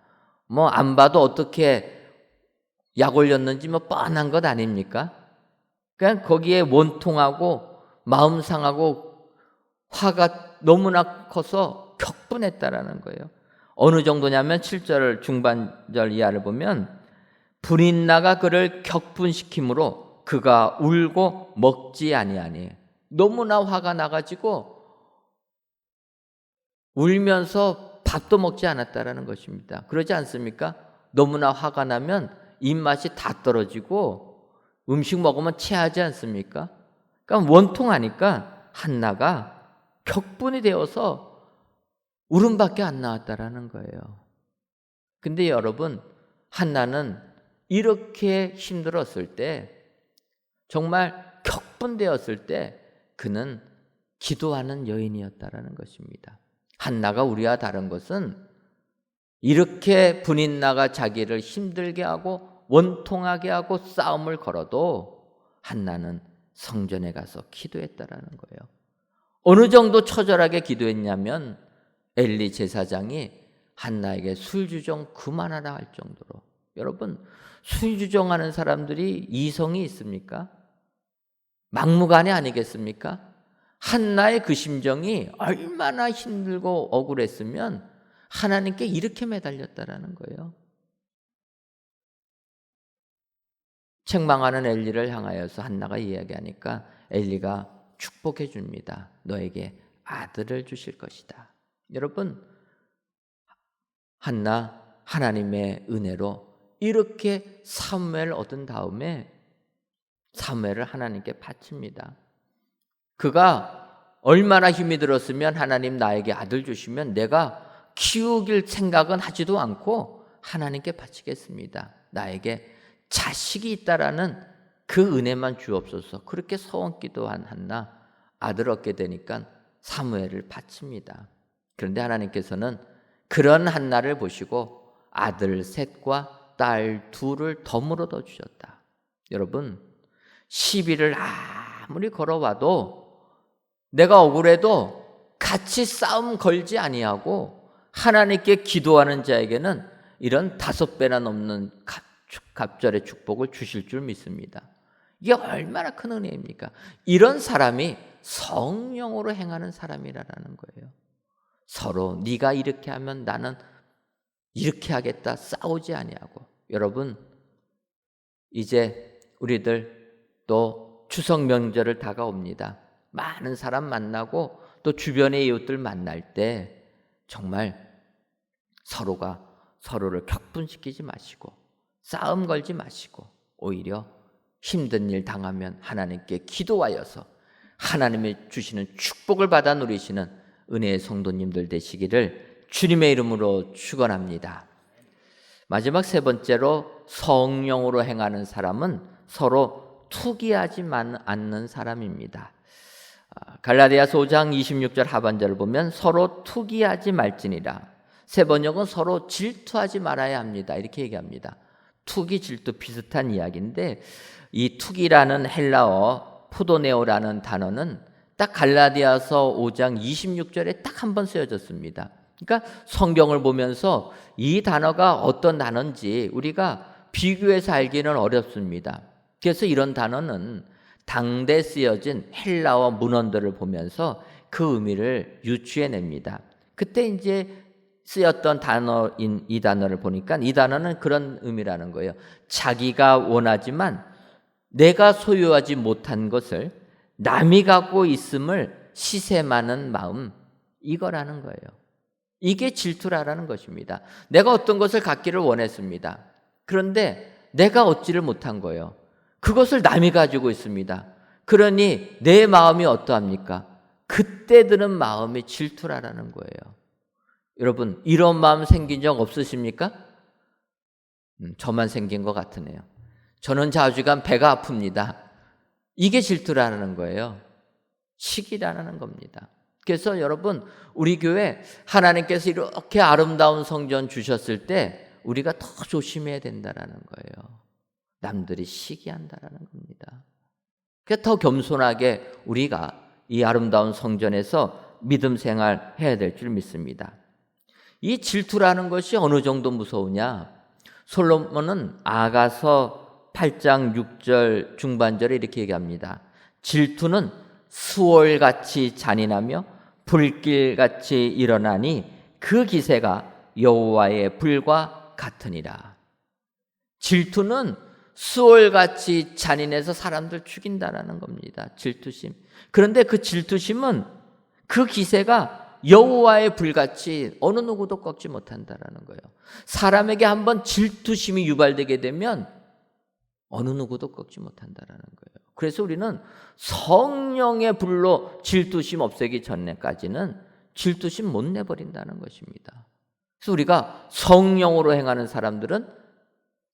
뭐 안 봐도 어떻게 약 올렸는지 뭐 뻔한 것 아닙니까? 그냥 거기에 원통하고 마음 상하고 화가 너무나 커서 격분했다라는 거예요. 어느 정도냐면 7절 중반절 이하를 보면 분인나가 그를 격분시키므로 그가 울고 먹지 아니하니. 너무나 화가 나가지고 울면서 밥도 먹지 않았다라는 것입니다. 그러지 않습니까? 너무나 화가 나면 입맛이 다 떨어지고 음식 먹으면 체하지 않습니까? 그러니까 원통하니까 한나가 격분이 되어서 울음밖에 안 나왔다라는 거예요. 근데 여러분, 한나는 이렇게 힘들었을 때, 정말 격분되었을 때 그는 기도하는 여인이었다라는 것입니다. 한나가 우리와 다른 것은 이렇게 분인나가 자기를 힘들게 하고 원통하게 하고 싸움을 걸어도 한나는 성전에 가서 기도했다라는 거예요. 어느 정도 처절하게 기도했냐면 엘리 제사장이 한나에게 술주정 그만하라 할 정도로. 여러분, 술주정하는 사람들이 이성이 있습니까? 막무가내 아니겠습니까? 한나의 그 심정이 얼마나 힘들고 억울했으면 하나님께 이렇게 매달렸다라는 거예요. 책망하는 엘리를 향하여서 한나가 이야기하니까 엘리가 축복해 줍니다. 너에게 아들을 주실 것이다. 여러분, 한나 하나님의 은혜로 이렇게 사무엘을 얻은 다음에 사무엘을 하나님께 바칩니다. 그가 얼마나 힘이 들었으면 하나님 나에게 아들 주시면 내가 키우길 생각은 하지도 않고 하나님께 바치겠습니다. 나에게 자식이 있다라는 그 은혜만 주옵소서. 그렇게 서원 기도한 한나, 아들 얻게 되니까 사무엘을 바칩니다. 그런데 하나님께서는 그런 한나를 보시고 아들 셋과 딸 둘을 덤으로 더 주셨다. 여러분, 시비를 아무리 걸어와도 내가 억울해도 같이 싸움 걸지 아니하고 하나님께 기도하는 자에게는 이런 5배나 넘는 갑절의 축복을 주실 줄 믿습니다. 이게 얼마나 큰 은혜입니까? 이런 사람이 성령으로 행하는 사람이라는 거예요. 서로 네가 이렇게 하면 나는 이렇게 하겠다 싸우지 아니하고. 여러분, 이제 우리들 또 추석 명절을 다가옵니다. 많은 사람 만나고 또 주변의 이웃들 만날 때 정말 서로가 서로를 격분시키지 마시고 싸움 걸지 마시고 오히려 힘든 일 당하면 하나님께 기도하여서 하나님이 주시는 축복을 받아 누리시는 은혜의 성도님들 되시기를 주님의 이름으로 축원합니다. 마지막 세 번째로 성령으로 행하는 사람은 서로 투기하지 않는 사람입니다. 갈라디아서 5장 26절 하반절을 보면 서로 투기하지 말지니라. 세 번역은 서로 질투하지 말아야 합니다. 이렇게 얘기합니다. 투기, 질투 비슷한 이야기인데 이 투기라는 헬라어 포도네오라는 단어는 딱 갈라디아서 5장 26절에 딱 한 번 쓰여졌습니다. 그러니까 성경을 보면서 이 단어가 어떤 단어인지 우리가 비교해서 알기는 어렵습니다. 그래서 이런 단어는 당대 쓰여진 헬라어 문헌들을 보면서 그 의미를 유추해냅니다. 그때 이제 쓰였던 단어인 이 단어를 보니까 이 단어는 그런 의미라는 거예요. 자기가 원하지만 내가 소유하지 못한 것을 남이 갖고 있음을 시샘하는 마음, 이거라는 거예요. 이게 질투라는 것입니다. 내가 어떤 것을 갖기를 원했습니다. 그런데 내가 얻지를 못한 거예요. 그것을 남이 가지고 있습니다. 그러니 내 마음이 어떠합니까? 그때 드는 마음이 질투라는 거예요. 여러분, 이런 마음 생긴 적 없으십니까? 저만 생긴 것 같으네요. 저는 자주간 배가 아픕니다. 이게 질투라는 거예요. 시기라는 겁니다. 그래서 여러분, 우리 교회 하나님께서 이렇게 아름다운 성전 주셨을 때 우리가 더 조심해야 된다는 거예요. 남들이 시기한다는 겁니다. 그래서 더 겸손하게 우리가 이 아름다운 성전에서 믿음 생활 해야 될 줄 믿습니다. 이 질투라는 것이 어느 정도 무서우냐? 솔로몬은 아가서 8장 6절 중반절에 이렇게 얘기합니다. 질투는 수월같이 잔인하며 불길같이 일어나니 그 기세가 여호와의 불과 같으니라. 질투는 수월같이 잔인해서 사람들 죽인다라는 겁니다. 질투심. 그런데 그 질투심은 그 기세가 여호와의 불같이 어느 누구도 꺾지 못한다라는 거예요. 사람에게 한번 질투심이 유발되게 되면 어느 누구도 꺾지 못한다라는 거예요. 그래서 우리는 성령의 불로 질투심 없애기 전에까지는 질투심 못 내버린다는 것입니다. 그래서 우리가 성령으로 행하는 사람들은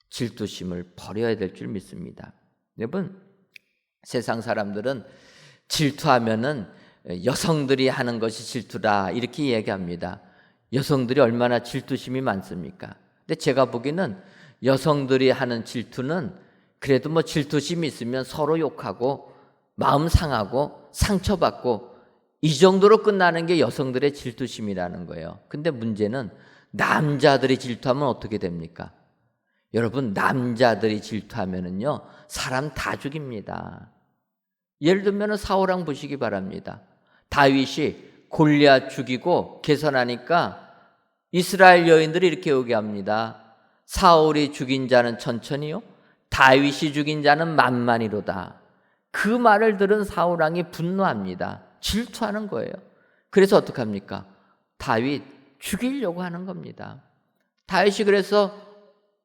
질투심을 버려야 될 줄 믿습니다. 여러분, 세상 사람들은 질투하면은 여성들이 하는 것이 질투다 이렇게 얘기합니다. 여성들이 얼마나 질투심이 많습니까? 근데 제가 보기에는 여성들이 하는 질투는 그래도 뭐 질투심이 있으면 서로 욕하고 마음 상하고 상처받고 이 정도로 끝나는 게 여성들의 질투심이라는 거예요. 근데 문제는 남자들이 질투하면 어떻게 됩니까? 여러분, 남자들이 질투하면은요 사람 다 죽입니다. 예를 들면 사울왕 보시기 바랍니다. 다윗이 골리앗 죽이고 개선하니까 이스라엘 여인들이 이렇게 얘기합니다. 사울이 죽인 자는 천천히요, 다윗이 죽인 자는 만만히로다. 그 말을 들은 사울왕이 분노합니다. 질투하는 거예요. 그래서 어떡합니까? 다윗 죽이려고 하는 겁니다. 다윗이 그래서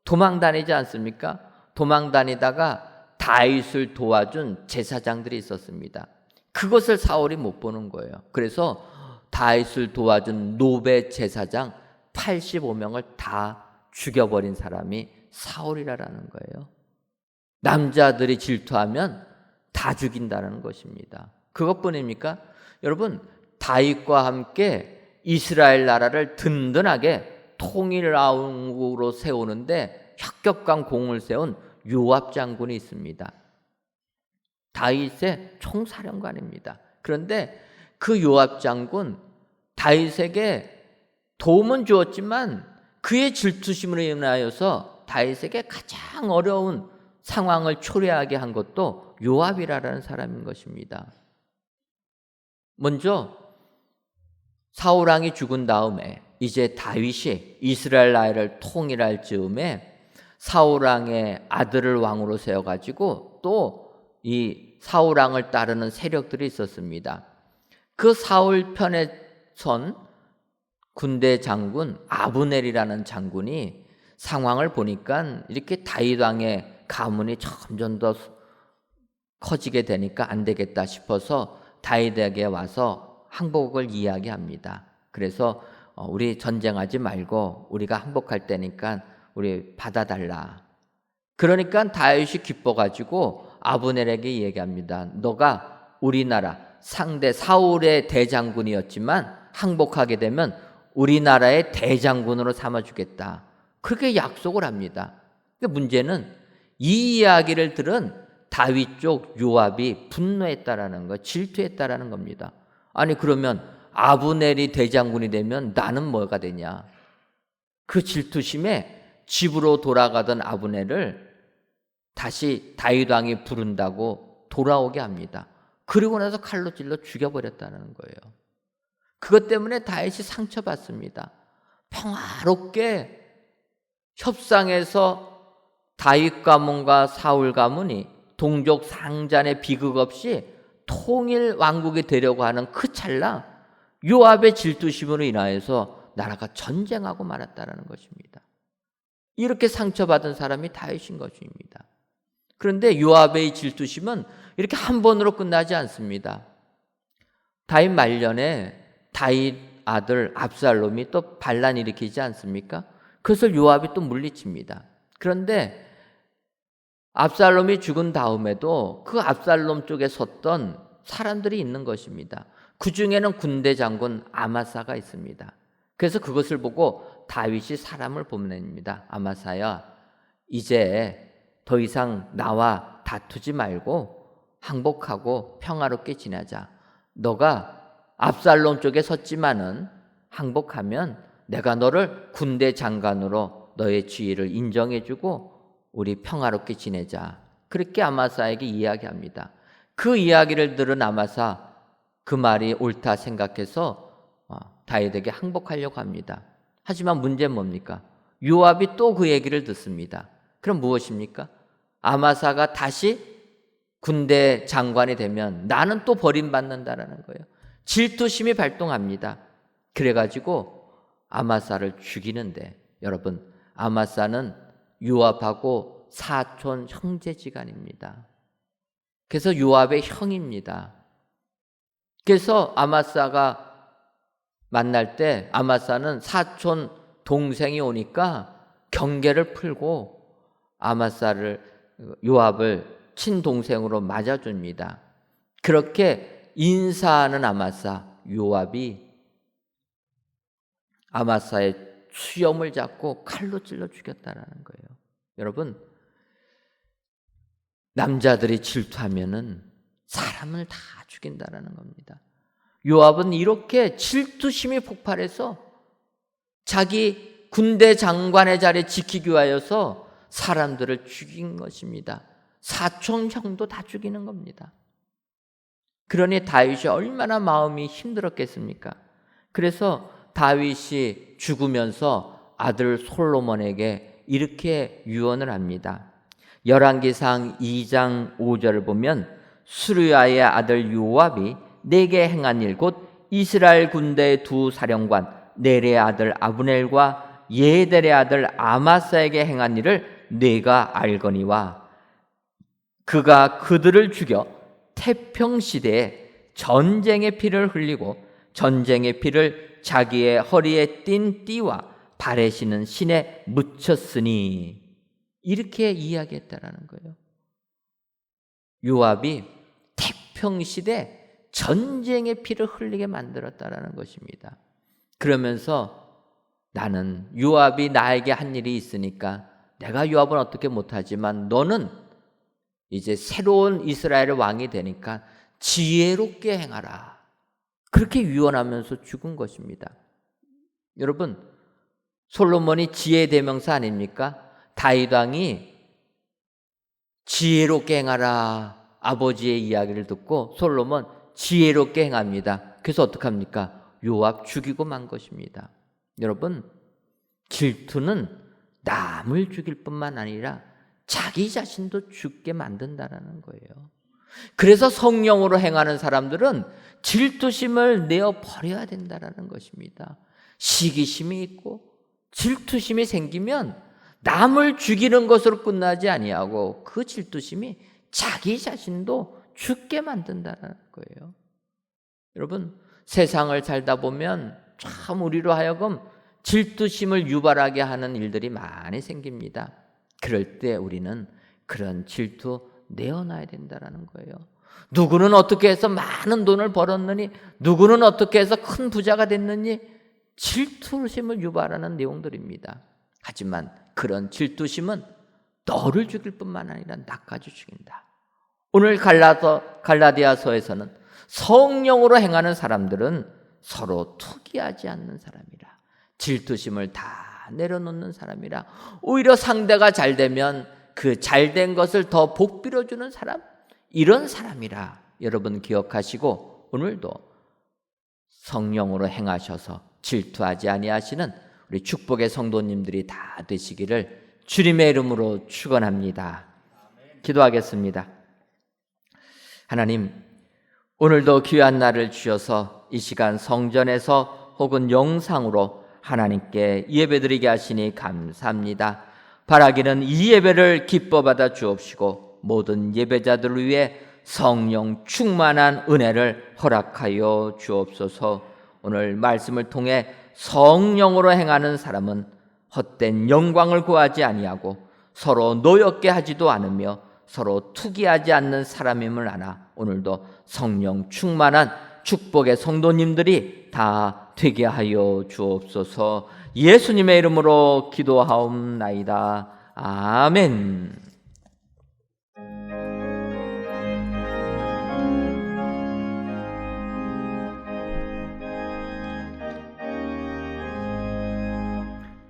도망 다니지 않습니까? 도망 다니다가 다윗을 도와준 제사장들이 있었습니다. 그것을 사울이 못 보는 거예요. 그래서 다윗을 도와준 노베 제사장 85명을 다 죽여버린 사람이 사울이라는 거예요. 남자들이 질투하면 다 죽인다는 것입니다. 그것뿐입니까? 여러분, 다윗과 함께 이스라엘 나라를 든든하게 통일왕국으로 세우는데 혁격한 공을 세운 요압 장군이 있습니다. 다윗의 총사령관입니다. 그런데 그 요압 장군 다윗에게 도움은 주었지만 그의 질투심으로 인하여서 다윗에게 가장 어려운 상황을 초래하게 한 것도 요압이라는 사람인 것입니다. 먼저 사울왕이 죽은 다음에 이제 다윗이 이스라엘 나라를 통일할 즈음에 사울왕의 아들을 왕으로 세워가지고 또 이 사울왕을 따르는 세력들이 있었습니다. 그 사울 편에 선 군대 장군 아브넬이라는 장군이 상황을 보니까 이렇게 다윗 왕의 가문이 점점 더 커지게 되니까 안 되겠다 싶어서 다윗에게 와서 항복을 이야기합니다. 그래서 우리 전쟁하지 말고 우리가 항복할 때니까 우리 받아달라. 그러니까 다윗이 기뻐가지고 아브넬에게 얘기합니다. 너가 우리나라 상대 사울의 대장군이었지만 항복하게 되면 우리나라의 대장군으로 삼아주겠다. 그렇게 약속을 합니다. 문제는 이 이야기를 들은 다윗 쪽 요압이 분노했다라는 거, 질투했다라는 겁니다. 아니 그러면 아브넬이 대장군이 되면 나는 뭐가 되냐? 그 질투심에 집으로 돌아가던 아브넬을 다시 다윗 왕이 부른다고 돌아오게 합니다. 그리고 나서 칼로 찔러 죽여버렸다는 거예요. 그것 때문에 다윗이 상처받습니다. 평화롭게 협상해서 다윗 가문과 사울 가문이 동족 상잔의 비극 없이 통일 왕국이 되려고 하는 그 찰나 요압의 질투심으로 인하여서 나라가 전쟁하고 말았다는 것입니다. 이렇게 상처받은 사람이 다윗인 것입니다. 그런데 요압의 질투심은 이렇게 한 번으로 끝나지 않습니다. 다윗 말년에 다윗 아들 압살롬이 또 반란 일으키지 않습니까? 그것을 요압이 또 물리칩니다. 그런데 압살롬이 죽은 다음에도 그 압살롬 쪽에 섰던 사람들이 있는 것입니다. 그 중에는 군대 장군 아마사가 있습니다. 그래서 그것을 보고 다윗이 사람을 보냅니다. 아마사야, 이제 더 이상 나와 다투지 말고 항복하고 평화롭게 지내자. 너가 압살롬 쪽에 섰지만은 항복하면 내가 너를 군대 장관으로 너의 지위를 인정해주고 우리 평화롭게 지내자. 그렇게 아마사에게 이야기합니다. 그 이야기를 들은 아마사 그 말이 옳다 생각해서 다윗에게 항복하려고 합니다. 하지만 문제는 뭡니까? 요압이 또 그 얘기를 듣습니다. 그럼 무엇입니까? 아마사가 다시 군대 장관이 되면 나는 또 버림받는다라는 거예요. 질투심이 발동합니다. 그래가지고 아마사를 죽이는데, 여러분, 아마사는 요압하고 사촌 형제지간입니다. 그래서 요압의 형입니다. 그래서 아마사가 만날 때 아마사는 사촌 동생이 오니까 경계를 풀고 요압을 친동생으로 맞아줍니다. 그렇게 인사하는 요압이 아마사의 수염을 잡고 칼로 찔러 죽였다라는 거예요. 여러분, 남자들이 질투하면은 사람을 다 죽인다라는 겁니다. 요압은 이렇게 질투심이 폭발해서 자기 군대 장관의 자리에 지키기 위하여서 사람들을 죽인 것입니다. 사촌 형도 다 죽이는 겁니다. 그러니 다윗이 얼마나 마음이 힘들었겠습니까? 그래서 다윗이 죽으면서 아들 솔로몬에게 이렇게 유언을 합니다. 열왕기상 2장 5절을 보면 수르야의 아들 요압이 내게 행한 일 곧 이스라엘 군대의 두 사령관 넬의 아들 아브넬과 예델의 아들 아마사에게 행한 일을 내가 알거니와 그가 그들을 죽여 태평시대에 전쟁의 피를 흘리고 전쟁의 피를 자기의 허리에 띤 띠와 발에 신은 신에 묻혔으니, 이렇게 이야기했다라는 거예요. 요압이 태평시대 전쟁의 피를 흘리게 만들었다라는 것입니다. 그러면서 나는 요압이 나에게 한 일이 있으니까 내가 요압은 어떻게 못하지만 너는 이제 새로운 이스라엘의 왕이 되니까 지혜롭게 행하라. 그렇게 유언하면서 죽은 것입니다. 여러분, 솔로몬이 지혜의 대명사 아닙니까? 다윗 왕이 지혜롭게 행하라 아버지의 이야기를 듣고 솔로몬 지혜롭게 행합니다. 그래서 어떡합니까? 요압 죽이고 만 것입니다. 여러분, 질투는 남을 죽일 뿐만 아니라 자기 자신도 죽게 만든다라는 거예요. 그래서 성령으로 행하는 사람들은 질투심을 내어 버려야 된다라는 것입니다. 시기심이 있고 질투심이 생기면 남을 죽이는 것으로 끝나지 아니하고 그 질투심이 자기 자신도 죽게 만든다는 거예요. 여러분, 세상을 살다 보면 참 우리로 하여금 질투심을 유발하게 하는 일들이 많이 생깁니다. 그럴 때 우리는 그런 질투 내어놔야 된다는 거예요. 누구는 어떻게 해서 많은 돈을 벌었느니, 누구는 어떻게 해서 큰 부자가 됐느니, 질투심을 유발하는 내용들입니다. 하지만 그런 질투심은 너를 죽일 뿐만 아니라 나까지 죽인다. 오늘 갈라디아서에서는 성령으로 행하는 사람들은 서로 투기하지 않는 사람이라, 질투심을 다 내려놓는 사람이라, 오히려 상대가 잘 되면 그 잘된 것을 더 복빌어주는 사람, 이런 사람이라 여러분 기억하시고 오늘도 성령으로 행하셔서 질투하지 아니하시는 우리 축복의 성도님들이 다 되시기를 주님의 이름으로 축원합니다. 기도하겠습니다. 하나님, 오늘도 귀한 날을 주셔서 이 시간 성전에서 혹은 영상으로 하나님께 예배드리게 하시니 감사합니다. 바라기는 이 예배를 기뻐 받아 주옵시고 모든 예배자들을 위해 성령 충만한 은혜를 허락하여 주옵소서. 오늘 말씀을 통해 성령으로 행하는 사람은 헛된 영광을 구하지 아니하고 서로 노엽게 하지도 않으며 서로 투기하지 않는 사람임을 아나 오늘도 성령 충만한 축복의 성도님들이 다 되게 하여 주옵소서. 예수님의 이름으로 기도하옵나이다. 아멘.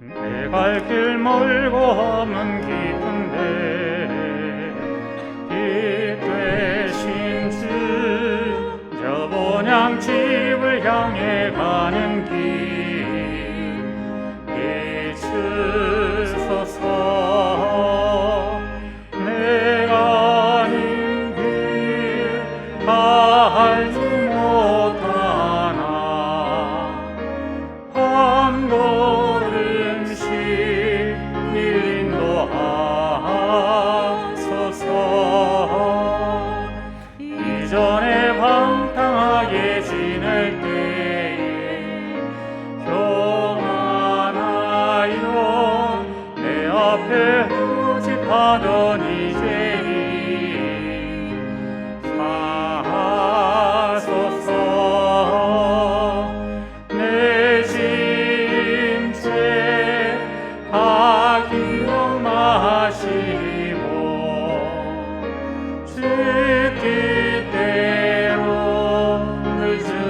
내 갈 길 멀고 험은 깊은데 빛 되신 주, 저 본향집을 향해 가는 길 비추소서. 내가 아닌 길 알지 못하나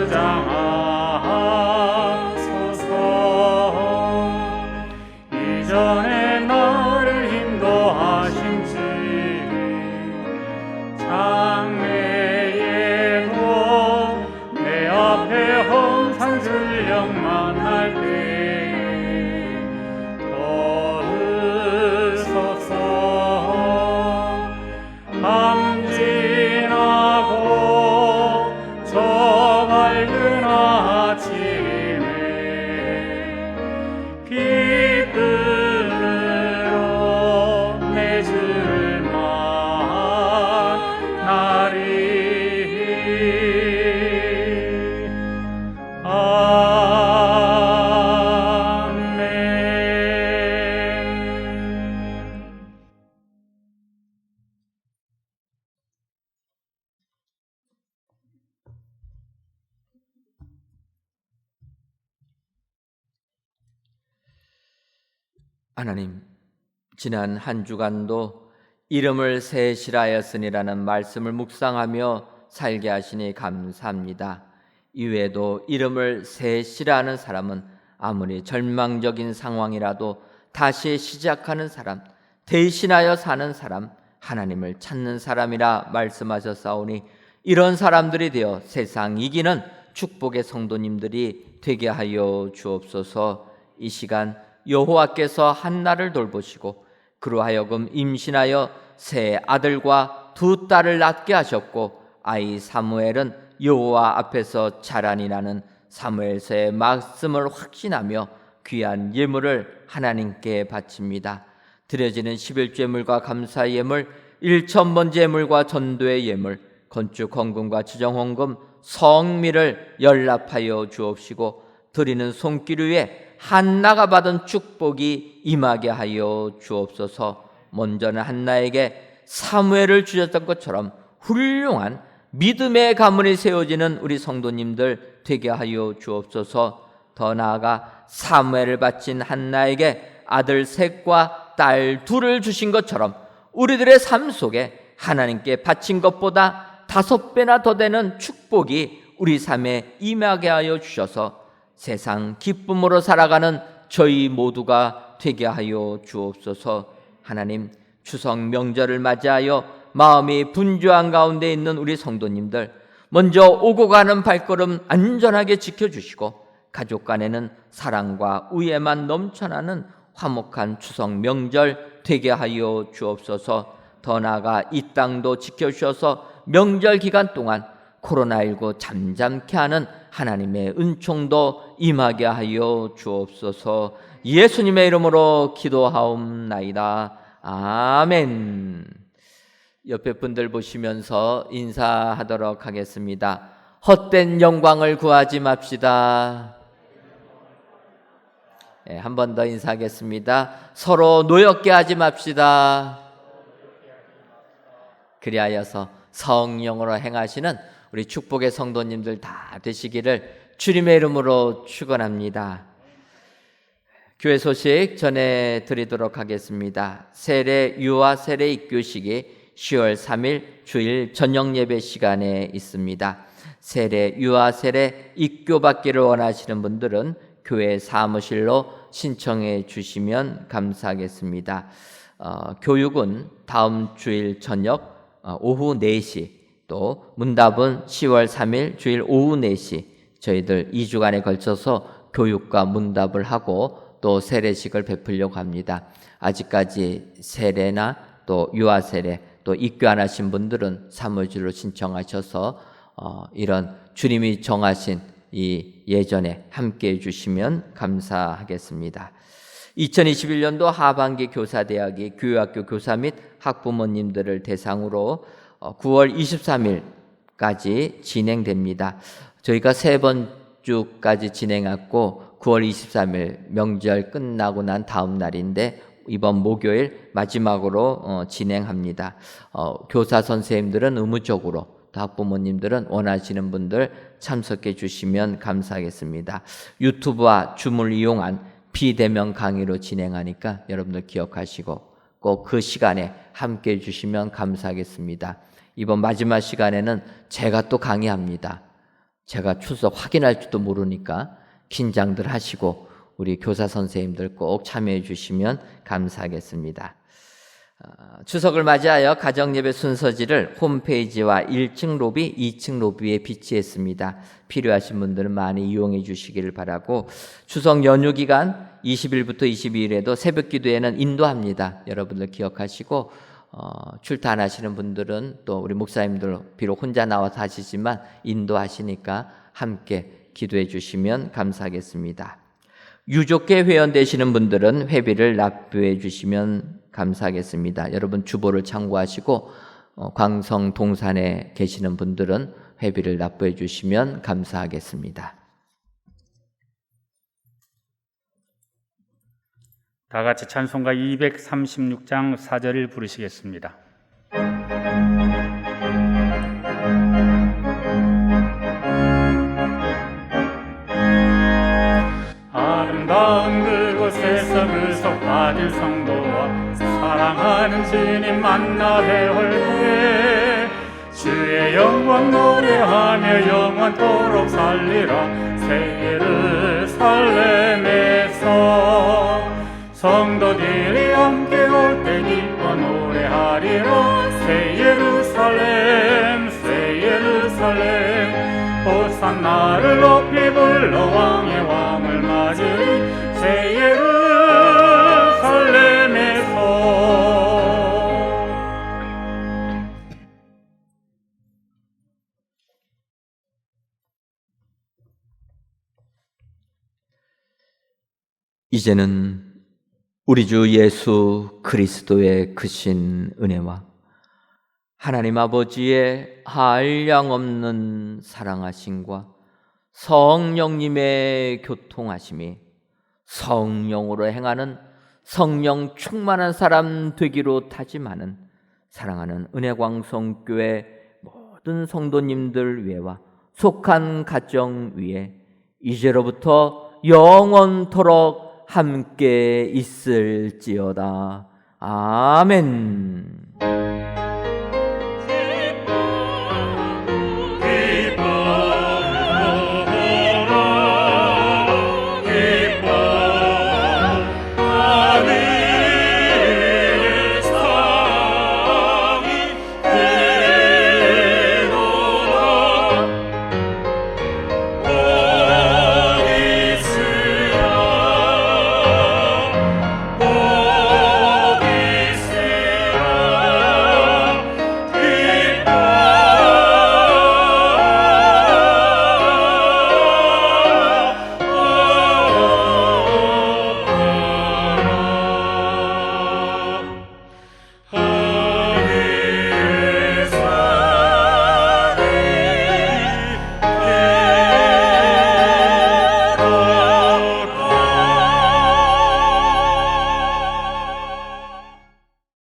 주장하소서. 이전에 나를 인도하신지 장래에도 내 앞에 홍상 줄령 만날 때에 더으소서. 밤 지나고 저 밝은 아침에 빛들어 내 주를 만나리. 아멘. 하나님, 지난 한 주간도 이름을 세시라였으니라는 말씀을 묵상하며 살게 하시니 감사합니다. 이외에도 이름을 세시라는 사람은 아무리 절망적인 상황이라도 다시 시작하는 사람, 대신하여 사는 사람, 하나님을 찾는 사람이라 말씀하셨사오니 이런 사람들이 되어 세상 이기는 축복의 성도님들이 되게 하여 주옵소서. 이 시간 여호와께서 한나를 돌보시고 그로 하여금 임신하여 새 아들과 두 딸을 낳게 하셨고 아이 사무엘은 여호와 앞에서 자라니 나는 사무엘서의 말씀을 확신하며 귀한 예물을 하나님께 바칩니다. 드려지는 11제물과 감사의 예물, 1천번째 예물과 전도의 예물, 건축 헌금과 지정 헌금, 성미를 연락하여 주옵시고 드리는 손길 위에 한나가 받은 축복이 임하게 하여 주옵소서. 먼저는 한나에게 사무엘을 주셨던 것처럼 훌륭한 믿음의 가문이 세워지는 우리 성도님들 되게 하여 주옵소서. 더 나아가 사무엘을 바친 한나에게 아들 셋과 딸 둘을 주신 것처럼 우리들의 삶 속에 하나님께 바친 것보다 5배나 더 되는 축복이 우리 삶에 임하게 하여 주셔서 세상 기쁨으로 살아가는 저희 모두가 되게 하여 주옵소서. 하나님, 추석 명절을 맞이하여 마음이 분주한 가운데 있는 우리 성도님들, 먼저 오고 가는 발걸음 안전하게 지켜주시고 가족 간에는 사랑과 우애만 넘쳐나는 화목한 추석 명절 되게 하여 주옵소서. 더 나아가 이 땅도 지켜주셔서 명절 기간 동안 코로나19 잠잠케 하는 하나님의 은총도 임하게 하여 주옵소서. 예수님의 이름으로 기도하옵나이다. 아멘. 옆에 분들 보시면서 인사하도록 하겠습니다. 헛된 영광을 구하지 맙시다. 네, 한 번 더 인사하겠습니다. 서로 노엽게 하지 맙시다. 그리하여서 성령으로 행하시는 우리 축복의 성도님들 다 되시기를 주님의 이름으로 축원합니다. 교회 소식 전해드리도록 하겠습니다. 세례 유아 세례 입교식이 10월 3일 주일 저녁 예배 시간에 있습니다. 세례 유아 세례 입교받기를 원하시는 분들은 교회 사무실로 신청해 주시면 감사하겠습니다. 교육은 다음 주일 저녁 오후 4시, 또 문답은 10월 3일 주일 오후 4시 저희들 2주간에 걸쳐서 교육과 문답을 하고 또 세례식을 베풀려고 합니다. 아직까지 세례나 또 유아 세례 또 입교 안 하신 분들은 사무실로 신청하셔서 이런 주님이 정하신 이 예전에 함께해 주시면 감사하겠습니다. 2021년도 하반기 교사대학이 교회학교 교사 및 학부모님들을 대상으로 9월 23일까지 진행됩니다. 저희가 3번주까지 진행했고 9월 23일 명절 끝나고 난 다음 날인데 이번 목요일 마지막으로 진행합니다. 교사 선생님들은 의무적으로, 또 학부모님들은 원하시는 분들 참석해 주시면 감사하겠습니다. 유튜브와 줌을 이용한 비대면 강의로 진행하니까 여러분들 기억하시고 꼭 그 시간에 함께 해주시면 감사하겠습니다. 이번 마지막 시간에는 제가 또 강의합니다. 제가 출석 확인할지도 모르니까 긴장들 하시고 우리 교사 선생님들 꼭 참여해 주시면 감사하겠습니다. 추석을 맞이하여 가정예배 순서지를 홈페이지와 1층 로비, 2층 로비에 비치했습니다. 필요하신 분들은 많이 이용해 주시기를 바라고, 추석 연휴 기간 20일부터 22일에도 새벽 기도회는 인도합니다. 여러분들 기억하시고 출타 안 하시는 분들은 또 우리 목사님들 비록 혼자 나와서 하시지만 인도하시니까 함께 기도해 주시면 감사하겠습니다. 유족회 회원 되시는 분들은 회비를 납부해 주시면 감사하겠습니다. 여러분 주보를 참고하시고 광성 동산에 계시는 분들은 회비를 납부해 주시면 감사하겠습니다. 다 같이 찬송가 236장 4절을 부르시겠습니다. 아름다운 그곳에서 구속받은 성도와 사랑하는 주님 만나 배울 때 주의 영광 노래하며 영원토록 살리라. 새 예루살렘에서 성도들이 함께 올 때 기뻐 노래하리라. 새 예루살렘 새 예루살렘 호산나를 높이 불러 왕의 왕을 맞으리. 새 예루살렘에서 이제는 우리 주 예수 그리스도의 크신 은혜와 하나님 아버지의 한량없는 사랑하심과 성령님의 교통하심이 성령으로 행하는 성령 충만한 사람 되기로 다짐하는 사랑하는 은혜광성교회 모든 성도님들 위에와 속한 가정 위에 이제로부터 영원토록 함께 있을지어다. 아멘.